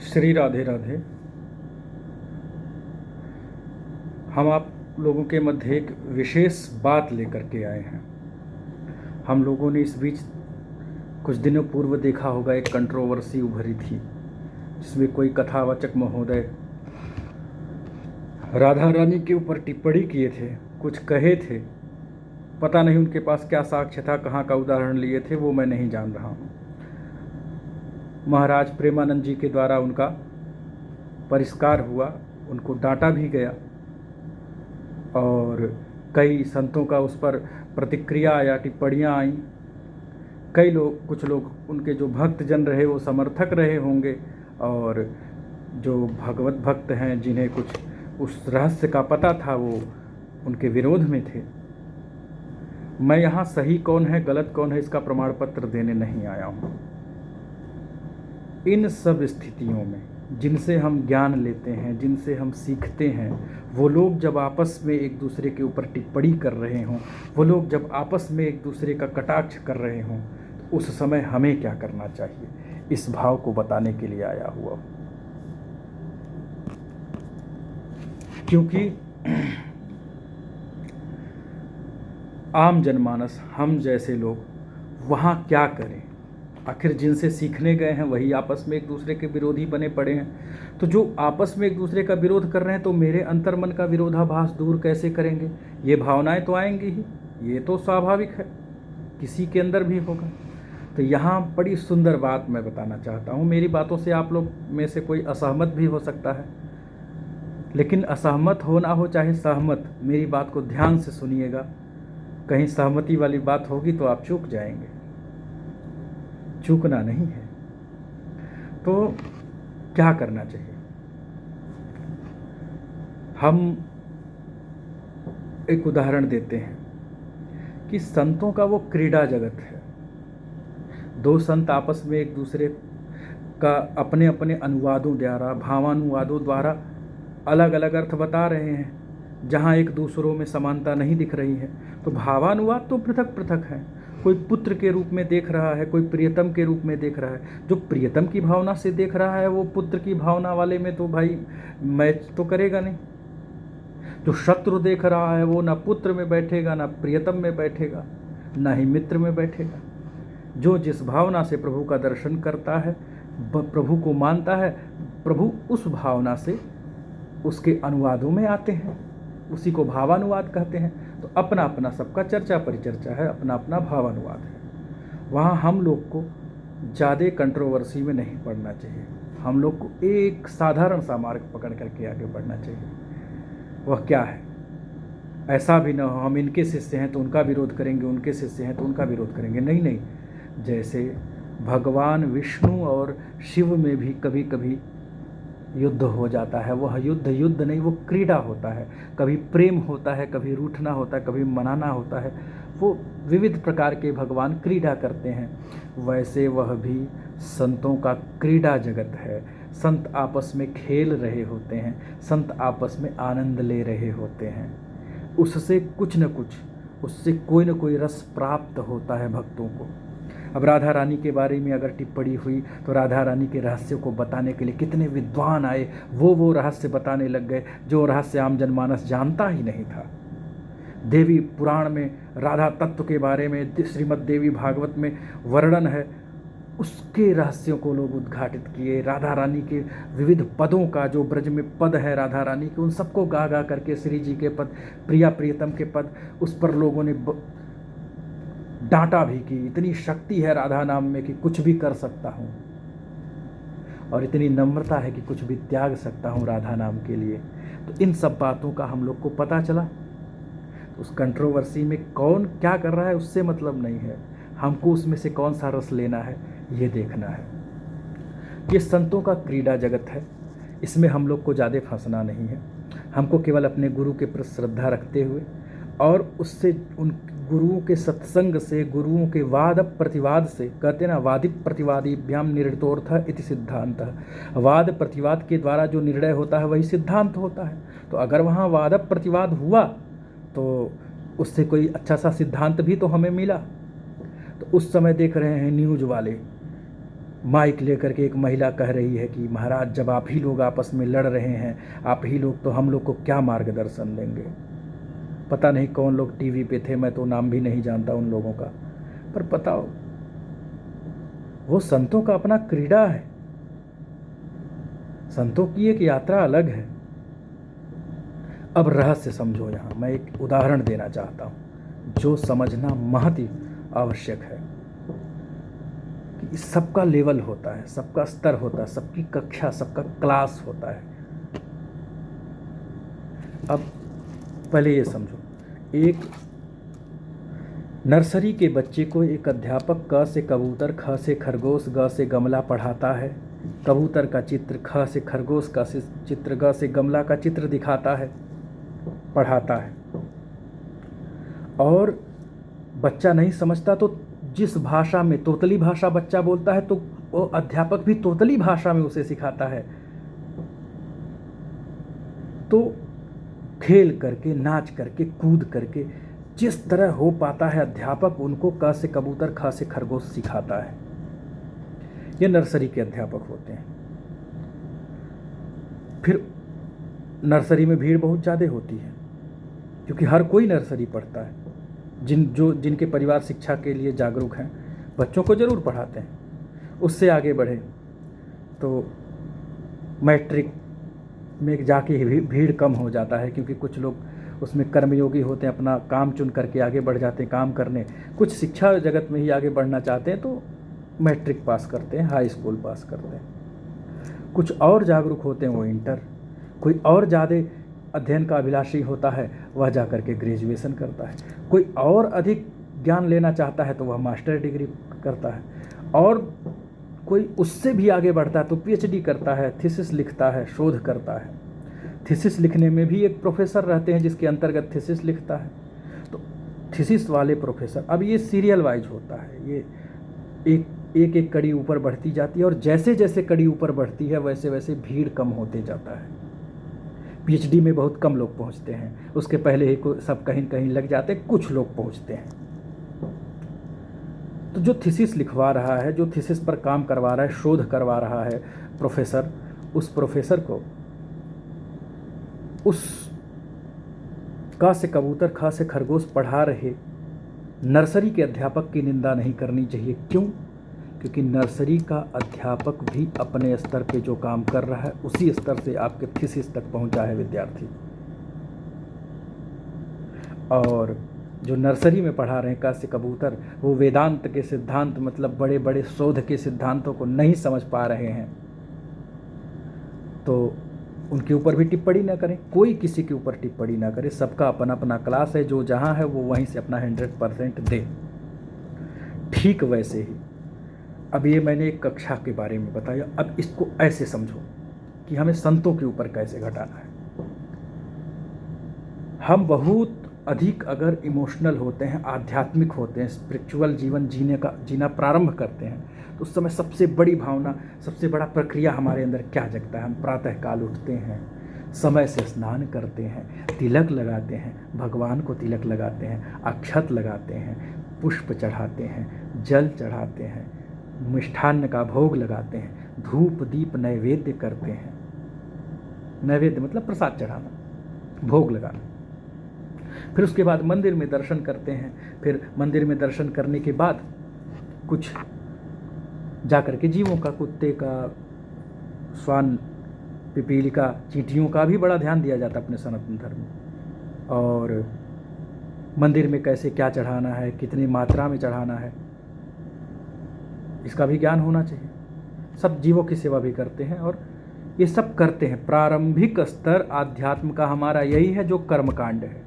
श्री राधे राधे। हम आप लोगों के मध्य एक विशेष बात लेकर के आए हैं। हम लोगों ने इस बीच कुछ दिनों पूर्व देखा होगा, एक कंट्रोवर्सी उभरी थी जिसमें कोई कथावाचक महोदय राधा रानी के ऊपर टिप्पणी किए थे, कुछ कहे थे। पता नहीं उनके पास क्या साक्ष्य था, कहाँ का उदाहरण लिए थे, वो मैं नहीं जान रहा हूँ। महाराज प्रेमानंद जी के द्वारा उनका परिष्कार हुआ, उनको डांटा भी गया और कई संतों का उस पर प्रतिक्रिया या टिप्पणियाँ आईं। कई लोग, कुछ लोग उनके जो भक्त जन रहे वो समर्थक रहे होंगे, और जो भगवत भक्त हैं जिन्हें कुछ उस रहस्य का पता था वो उनके विरोध में थे। मैं यहाँ सही कौन है गलत कौन है इसका प्रमाण पत्र देने नहीं आया हूँ। इन सब स्थितियों में जिनसे हम ज्ञान लेते हैं, जिनसे हम सीखते हैं, वो लोग जब आपस में एक दूसरे के ऊपर टिप्पणी कर रहे हों, वो लोग जब आपस में एक दूसरे का कटाक्ष कर रहे हों, तो उस समय हमें क्या करना चाहिए, इस भाव को बताने के लिए आया हुआ हूँ। क्योंकि आम जनमानस, हम जैसे लोग वहाँ क्या करें? आखिर जिनसे सीखने गए हैं वही आपस में एक दूसरे के विरोधी बने पड़े हैं। तो जो आपस में एक दूसरे का विरोध कर रहे हैं, तो मेरे अंतर्मन का विरोधाभास दूर कैसे करेंगे? ये भावनाएं तो आएंगी ही, ये तो स्वाभाविक है, किसी के अंदर भी होगा। तो यहाँ बड़ी सुंदर बात मैं बताना चाहता हूँ। मेरी बातों से आप लोग में से कोई असहमत भी हो सकता है, लेकिन असहमत हो ना हो चाहे सहमत, मेरी बात को ध्यान से सुनिएगा। कहीं सहमति वाली बात होगी तो आप चूक जाएंगे, चूकना नहीं है। तो क्या करना चाहिए? हम एक उदाहरण देते हैं कि संतों का वो क्रीड़ा जगत है। दो संत आपस में एक दूसरे का अपने अपने अनुवादों द्वारा, भावानुवादों द्वारा अलग अलग अर्थ बता रहे हैं, जहाँ एक दूसरों में समानता नहीं दिख रही है। तो भावानुवाद तो पृथक पृथक है। कोई पुत्र के रूप में देख रहा है, कोई प्रियतम के रूप में देख रहा है। जो प्रियतम की भावना से देख रहा है वो पुत्र की भावना वाले में तो भाई मैच तो करेगा नहीं। जो शत्रु देख रहा है वो ना पुत्र में बैठेगा, ना प्रियतम में बैठेगा, ना ही मित्र में बैठेगा। जो जिस भावना से प्रभु का दर्शन करता है, प्रभु को मानता है, प्रभु उस भावना से उसके अनुवादों में आते हैं, उसी को भावानुवाद कहते हैं। तो अपना अपना सबका चर्चा परिचर्चा है, अपना अपना भावानुवाद है। वहाँ हम लोग को ज़्यादा कंट्रोवर्सी में नहीं पड़ना चाहिए। हम लोग को एक साधारण सा मार्ग पकड़ करके आगे बढ़ना चाहिए। वह क्या है? ऐसा भी ना हो हम इनके शिष्य हैं तो उनका विरोध करेंगे, उनके शिष्य हैं तो उनका विरोध करेंगे। नहीं नहीं, जैसे भगवान विष्णु और शिव में भी कभी कभी युद्ध हो जाता है। वह युद्ध युद्ध नहीं, वो क्रीड़ा होता है। कभी प्रेम होता है, कभी रूठना होता है, कभी मनाना होता है। वो विविध प्रकार के भगवान क्रीड़ा करते हैं। वैसे वह भी संतों का क्रीड़ा जगत है। संत आपस में खेल रहे होते हैं, संत आपस में आनंद ले रहे होते हैं। उससे कुछ न कुछ, उससे कोई न कोई रस प्राप्त होता है भक्तों को। अब राधा रानी के बारे में अगर टिप्पणी हुई तो राधा रानी के रहस्य को बताने के लिए कितने विद्वान आए, वो रहस्य बताने लग गए जो रहस्य आम जनमानस जानता ही नहीं था। देवी पुराण में राधा तत्व के बारे में श्रीमद् देवी भागवत में वर्णन है, उसके रहस्यों को लोग उद्घाटित किए। राधा रानी के विविध पदों का, जो ब्रज में पद है राधा रानी के, उन सबको गा गा करके श्री जी के पद, प्रिया प्रियतम के पद, उस पर लोगों ने डांटा भी कि इतनी शक्ति है राधा नाम में कि कुछ भी कर सकता हूँ, और इतनी नम्रता है कि कुछ भी त्याग सकता हूँ राधा नाम के लिए। तो इन सब बातों का हम लोग को पता चला। तो उस कंट्रोवर्सी में कौन क्या कर रहा है उससे मतलब नहीं है, हमको उसमें से कौन सा रस लेना है ये देखना है। ये संतों का क्रीड़ा जगत है, इसमें हम लोग को ज़्यादा फंसना नहीं है। हमको केवल अपने गुरु के प्रति श्रद्धा रखते हुए और उससे, उन गुरुओं के सत्संग से, गुरुओं के वाद प्रतिवाद से, कहते ना वादि प्रतिवादीभ्याम निर्णितोऽर्थः इति सिद्धांतः। वाद प्रतिवाद के द्वारा जो निर्णय होता है वही सिद्धांत होता है। तो अगर वहाँ वाद प्रतिवाद हुआ तो उससे कोई अच्छा सा सिद्धांत भी तो हमें मिला। तो उस समय देख रहे हैं न्यूज़ वाले माइक लेकर के एक महिला कह रही है कि महाराज जब आप ही लोग आपस में लड़ रहे हैं, आप ही लोग, तो हम लोग को क्या मार्गदर्शन देंगे। पता नहीं कौन लोग टीवी पे थे, मैं तो नाम भी नहीं जानता उन लोगों का, पर बताओ, वो संतों का अपना क्रीड़ा है, संतों की एक यात्रा अलग है। अब रहस्य समझो। यहाँ मैं एक उदाहरण देना चाहता हूँ जो समझना महत ही आवश्यक है कि सबका लेवल होता है, सबका स्तर होता है, सबकी कक्षा, सबका क्लास होता है। अब पहले ये समझो, एक नर्सरी के बच्चे को एक अध्यापक क से कबूतर, ख से खरगोश, ग से गमला पढ़ाता है। कबूतर का चित्र, ख से खरगोश का चित्र, ग से गमला का चित्र दिखाता है, पढ़ाता है। और बच्चा नहीं समझता तो जिस भाषा में, तोतली भाषा बच्चा बोलता है, तो वो अध्यापक भी तोतली भाषा में उसे सिखाता है। तो खेल करके, नाच करके, कूद करके जिस तरह हो पाता है अध्यापक, उनको क से कबूतर, ख से खरगोश सिखाता है। ये नर्सरी के अध्यापक होते हैं। फिर नर्सरी में भीड़ बहुत ज़्यादा होती है, क्योंकि हर कोई नर्सरी पढ़ता है। जिनके परिवार शिक्षा के लिए जागरूक हैं, बच्चों को ज़रूर पढ़ाते हैं। उससे आगे बढ़े तो मैट्रिक में जाके भीड़ कम हो जाता है, क्योंकि कुछ लोग उसमें कर्मयोगी होते हैं, अपना काम चुन करके आगे बढ़ जाते हैं काम करने। कुछ शिक्षा जगत में ही आगे बढ़ना चाहते हैं तो मैट्रिक पास करते हैं, हाई स्कूल पास करते हैं। कुछ और जागरूक होते हैं, वो इंटर। कोई और ज़्यादा अध्ययन का अभिलाषी होता है, वह जा कर के ग्रेजुएशन करता है। कोई और अधिक ज्ञान लेना चाहता है तो वह मास्टर डिग्री करता है। और कोई उससे भी आगे बढ़ता है तो पीएचडी करता है, थीसिस लिखता है, शोध करता है। थीसिस लिखने में भी एक प्रोफेसर रहते हैं जिसके अंतर्गत थीसिस लिखता है। तो थीसिस वाले प्रोफेसर, अब ये सीरियल वाइज होता है, ये एक एक कड़ी ऊपर बढ़ती जाती है। और जैसे जैसे कड़ी ऊपर बढ़ती है वैसे वैसे भीड़ कम होते जाता है। पीएचडी में बहुत कम लोग पहुंचते हैं, उसके पहले ही सब कहीं कहीं लग जाते हैं, कुछ लोग पहुंचते हैं। तो जो थीसिस लिखवा रहा है, जो थीसिस पर काम करवा रहा है, शोध करवा रहा है प्रोफेसर, उस प्रोफेसर को उस क से कबूतर, ख से खरगोश पढ़ा रहे नर्सरी के अध्यापक की निंदा नहीं करनी चाहिए। क्यों? क्योंकि नर्सरी का अध्यापक भी अपने स्तर पे जो काम कर रहा है उसी स्तर से आपके थीसिस तक पहुंचा है विद्यार्थी। और जो नर्सरी में पढ़ा रहे हैं क से कबूतर, वो वेदांत के सिद्धांत, मतलब बड़े बड़े शोध के सिद्धांतों को नहीं समझ पा रहे हैं, तो उनके ऊपर भी टिप्पणी ना करें। कोई किसी के ऊपर टिप्पणी ना करे, सबका अपना अपना क्लास है, जो जहाँ है वो वहीं से अपना 100% दे। ठीक वैसे ही अब ये मैंने एक कक्षा के बारे में बताया, अब इसको ऐसे समझो कि हमें संतों के ऊपर कैसे घटाना है। हम बहुत अधिक अगर इमोशनल होते हैं, आध्यात्मिक होते हैं, स्पिरिचुअल जीवन जीना प्रारंभ करते हैं, तो उस समय सबसे बड़ी भावना, सबसे बड़ा प्रक्रिया हमारे अंदर क्या जगता है? हम प्रातःकाल उठते हैं, समय से स्नान करते हैं, तिलक लगाते हैं, भगवान को तिलक लगाते हैं, अक्षत लगाते हैं, पुष्प चढ़ाते हैं, जल चढ़ाते हैं, मिष्ठान्न का भोग लगाते हैं, धूप दीप नैवेद्य करते हैं। नैवेद्य मतलब प्रसाद चढ़ाना, भोग लगाना। फिर उसके बाद मंदिर में दर्शन करते हैं। फिर मंदिर में दर्शन करने के बाद कुछ जाकर के जीवों का, कुत्ते का, श्वान, पिपीली का, चींटियों का भी बड़ा ध्यान दिया जाता है अपने सनातन धर्म में। और मंदिर में कैसे क्या चढ़ाना है, कितनी मात्रा में चढ़ाना है, इसका भी ज्ञान होना चाहिए। सब जीवों की सेवा भी करते हैं और ये सब करते हैं। प्रारंभिक स्तर आध्यात्म का हमारा यही है जो कर्मकांड है,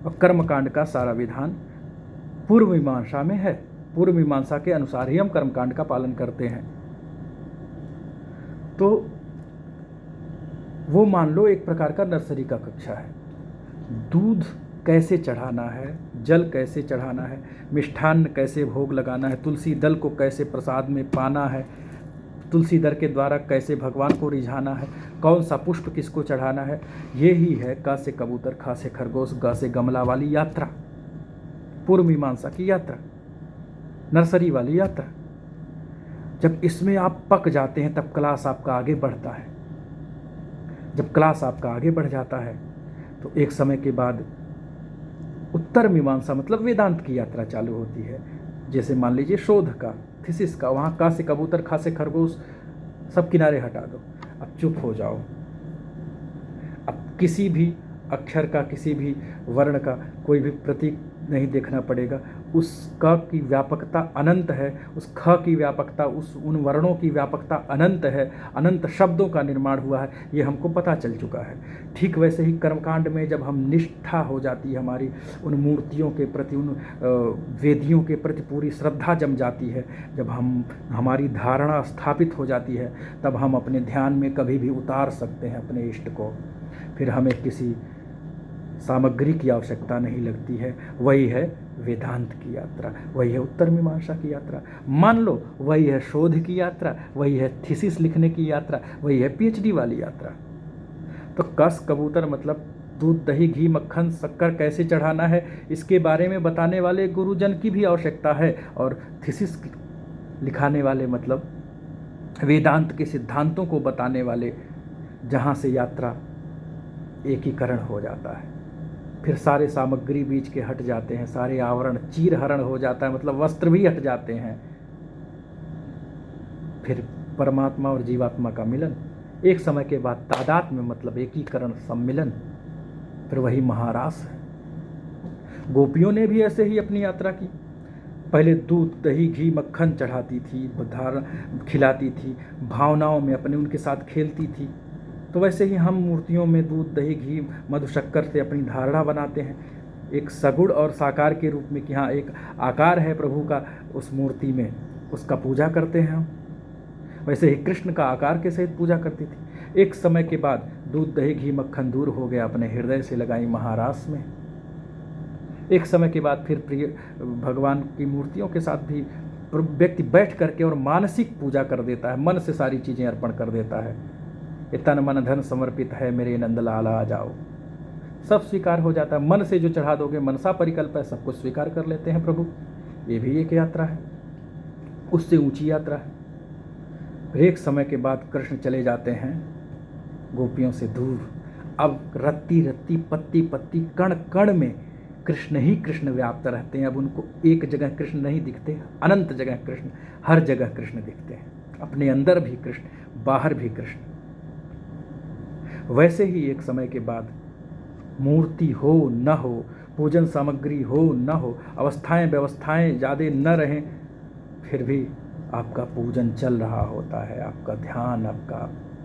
और कर्मकांड का सारा विधान पूर्व मीमांसा में है। पूर्व मीमांसा के अनुसार ही हम कर्मकांड का पालन करते हैं। तो वो मान लो एक प्रकार का नर्सरी का कक्षा है। दूध कैसे चढ़ाना है, जल कैसे चढ़ाना है, मिष्ठान्न कैसे भोग लगाना है, तुलसी दल को कैसे प्रसाद में पाना है, तुलसी दल के द्वारा कैसे भगवान को रिझाना है, कौन सा पुष्प किसको चढ़ाना है, ये ही है क से कबूतर, ख से खरगोश, ग से गमला वाली यात्रा, पूर्व मीमांसा की यात्रा, नर्सरी वाली यात्रा। जब इसमें आप पक जाते हैं तब क्लास आपका आगे बढ़ता है। जब क्लास आपका आगे बढ़ जाता है तो एक समय के बाद उत्तर मीमांसा मतलब वेदांत की यात्रा चालू होती है। जैसे मान लीजिए शोध का, थीसिस का, वहाँ का से कबूतर, खा से खरगोश सब किनारे हटा दो, अब चुप हो जाओ। अब किसी भी अक्षर का, किसी भी वर्ण का कोई भी प्रतीक नहीं देखना पड़ेगा। उस क की व्यापकता अनंत है, उस ख की व्यापकता, उन वर्णों की व्यापकता अनंत है, अनंत शब्दों का निर्माण हुआ है, ये हमको पता चल चुका है। ठीक वैसे ही कर्मकांड में जब हम निष्ठा हो जाती है हमारी, उन मूर्तियों के प्रति, उन वेदियों के प्रति पूरी श्रद्धा जम जाती है, जब हमारी धारणा स्थापित हो जाती है, तब हम अपने ध्यान में कभी भी उतार सकते हैं अपने इष्ट को। फिर हमें किसी सामग्री की आवश्यकता नहीं लगती है। वही है वेदांत की यात्रा, वही है उत्तर मीमांसा की यात्रा। मान लो वही है शोध की यात्रा, वही है थीसिस लिखने की यात्रा, वही है पीएचडी वाली यात्रा। तो कस कबूतर मतलब दूध, दही, घी, मक्खन, शक्कर कैसे चढ़ाना है, इसके बारे में बताने वाले गुरुजन की भी आवश्यकता है। और थीसिस लिखाने वाले मतलब वेदांत के सिद्धांतों को बताने वाले, जहाँ से यात्रा एकीकरण हो जाता है। फिर सारे सामग्री बीच के हट जाते हैं, सारे आवरण चीरहरण हो जाता है, मतलब वस्त्र भी हट जाते हैं। फिर परमात्मा और जीवात्मा का मिलन, एक समय के बाद तादात्म्य मतलब एकीकरण, सम्मिलन, फिर वही महारास है। गोपियों ने भी ऐसे ही अपनी यात्रा की। पहले दूध, दही, घी, मक्खन चढ़ाती थी, खिलाती थी, भावनाओं में अपने उनके साथ खेलती थी। तो वैसे ही हम मूर्तियों में दूध, दही, घी, मधु, शक्कर से अपनी धारणा बनाते हैं, एक सगुण और साकार के रूप में कि हाँ एक आकार है प्रभु का उस मूर्ति में, उसका पूजा करते हैं हम। वैसे ही कृष्ण का आकार के सहित पूजा करती थी। एक समय के बाद दूध, दही, घी, मक्खन दूर हो गया, अपने हृदय से लगाई महारास में। एक समय के बाद फिर प्रिय भगवान की मूर्तियों के साथ भी व्यक्ति बैठ करके और मानसिक पूजा कर देता है, मन से सारी चीज़ें अर्पण कर देता है। ये तन मन धन समर्पित है मेरे नंदलाल आ जाओ, सब स्वीकार हो जाता है। मन से जो चढ़ा दोगे, मनसा परिकल्प है, सब कुछ स्वीकार कर लेते हैं प्रभु। ये भी एक यात्रा है, उससे ऊंची यात्रा है। एक समय के बाद कृष्ण चले जाते हैं गोपियों से दूर। अब रत्ती रत्ती, पत्ती पत्ती, कण कण में कृष्ण ही कृष्ण व्याप्त रहते हैं। अब उनको एक जगह कृष्ण नहीं दिखते, अनंत जगह कृष्ण, हर जगह कृष्ण दिखते हैं। अपने अंदर भी कृष्ण, बाहर भी कृष्ण। वैसे ही एक समय के बाद मूर्ति हो न हो, पूजन सामग्री हो न हो, अवस्थाएं व्यवस्थाएं ज़्यादा न रहें, फिर भी आपका पूजन चल रहा होता है, आपका ध्यान, आपका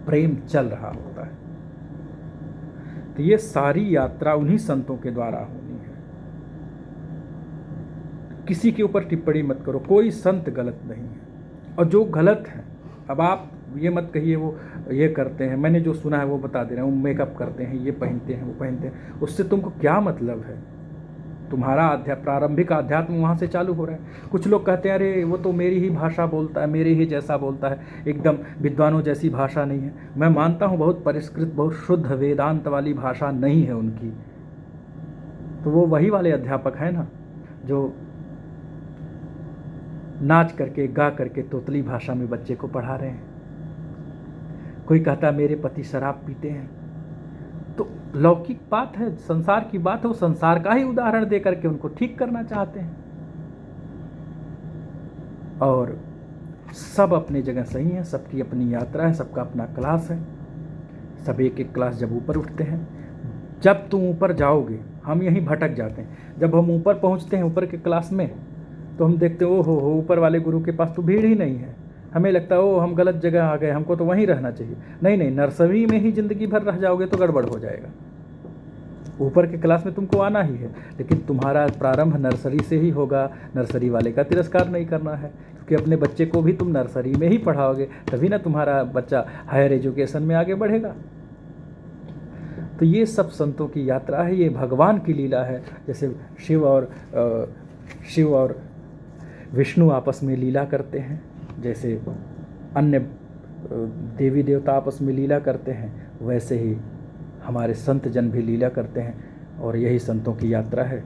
प्रेम चल रहा होता है। तो ये सारी यात्रा उन्हीं संतों के द्वारा होनी है। किसी के ऊपर टिप्पणी मत करो, कोई संत गलत नहीं है। और जो गलत है, अब आप ये मत कहिए वो ये करते हैं, मैंने जो सुना है वो बता दे रहा हूँ, मेकअप करते हैं, ये पहनते हैं, वो पहनते हैं, उससे तुमको क्या मतलब है? तुम्हारा प्रारंभिक आध्यात्म वहाँ से चालू हो रहा है। कुछ लोग कहते हैं अरे वो तो मेरी ही भाषा बोलता है, मेरे ही जैसा बोलता है, एकदम विद्वानों जैसी भाषा नहीं है। मैं मानता हूँ बहुत परिष्कृत, बहुत शुद्ध वेदांत वाली भाषा नहीं है उनकी। तो वो वही वाले अध्यापक हैं ना जो नाच करके, गा करके तोतली भाषा में बच्चे को पढ़ा रहे हैं। कोई कहता है मेरे पति शराब पीते हैं, तो लौकिक बात है, संसार की बात है, वो संसार का ही उदाहरण दे करके उनको ठीक करना चाहते हैं। और सब अपनी जगह सही है, सबकी अपनी यात्रा है, सबका अपना क्लास है। सब एक एक क्लास जब ऊपर उठते हैं, जब तुम ऊपर जाओगे, हम यहीं भटक जाते हैं। जब हम ऊपर पहुंचते हैं ऊपर के क्लास में, तो हम देखते हैं ओ हो ऊपर वाले गुरु के पास तो भीड़ ही नहीं है। हमें लगता है ओ हम गलत जगह आ गए, हमको तो वहीं रहना चाहिए। नहीं नहीं, नर्सरी में ही ज़िंदगी भर रह जाओगे तो गड़बड़ हो जाएगा। ऊपर के क्लास में तुमको आना ही है, लेकिन तुम्हारा प्रारंभ नर्सरी से ही होगा। नर्सरी वाले का तिरस्कार नहीं करना है, क्योंकि अपने बच्चे को भी तुम नर्सरी में ही पढ़ाओगे, तभी ना तुम्हारा बच्चा हायर एजुकेशन में आगे बढ़ेगा। तो ये सब संतों की यात्रा है, ये भगवान की लीला है। जैसे शिव और विष्णु आपस में लीला करते हैं, जैसे अन्य देवी देवता आपस में लीला करते हैं, वैसे ही हमारे संत जन भी लीला करते हैं। और यही संतों की यात्रा है।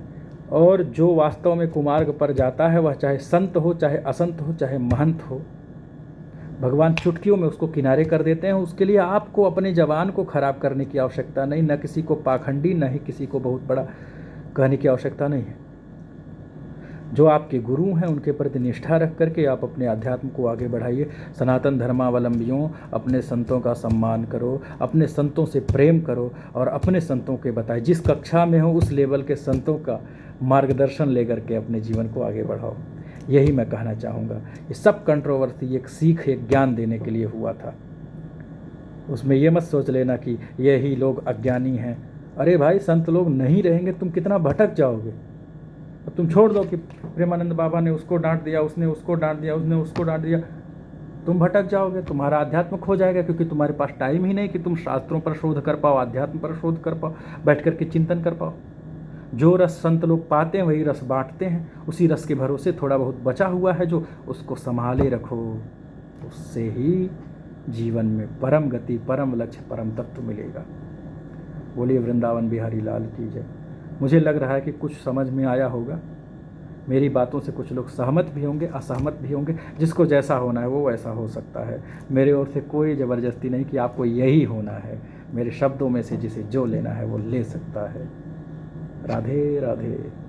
और जो वास्तव में कुमार्ग पर जाता है, वह चाहे संत हो, चाहे असंत हो, चाहे महंत हो, भगवान चुटकियों में उसको किनारे कर देते हैं। उसके लिए आपको अपने ज़बान को ख़राब करने की आवश्यकता नहीं, न किसी को पाखंडी, न ही किसी को बहुत बड़ा कहने की आवश्यकता नहीं है। जो आपके गुरु हैं उनके प्रति निष्ठा रख करके आप अपने अध्यात्म को आगे बढ़ाइए। सनातन धर्मावलंबियों, अपने संतों का सम्मान करो, अपने संतों से प्रेम करो और अपने संतों के बताए जिस कक्षा में हो उस लेवल के संतों का मार्गदर्शन लेकर के अपने जीवन को आगे बढ़ाओ। यही मैं कहना चाहूँगा। ये सब कंट्रोवर्सी एक सीख, एक ज्ञान देने के लिए हुआ था। उसमें ये मत सोच लेना कि यही लोग अज्ञानी हैं। अरे भाई, संत लोग नहीं रहेंगे तुम कितना भटक जाओगे। अब तुम छोड़ दो कि प्रेमानंद बाबा ने उसको डांट दिया, उसने उसको डांट दिया, उसने उसको डांट दिया, तुम भटक जाओगे, तुम्हारा अध्यात्म खो जाएगा, क्योंकि तुम्हारे पास टाइम ही नहीं कि तुम शास्त्रों पर शोध कर पाओ, अध्यात्म पर शोध कर पाओ, बैठ कर के चिंतन कर पाओ। जो रस संत लोग पाते हैं वही रस बांटते हैं। उसी रस के भरोसे थोड़ा बहुत बचा हुआ है जो, उसको संभाले रखो। उससे ही जीवन में परम गति, परम लक्ष्य, परम तत्व मिलेगा। बोलिए वृंदावन बिहारी लाल की जय। मुझे लग रहा है कि कुछ समझ में आया होगा। मेरी बातों से कुछ लोग सहमत भी होंगे, असहमत भी होंगे। जिसको जैसा होना है वो वैसा हो सकता है। मेरे ओर से कोई ज़बरदस्ती नहीं कि आपको यही होना है। मेरे शब्दों में से जिसे जो लेना है वो ले सकता है। राधे राधे।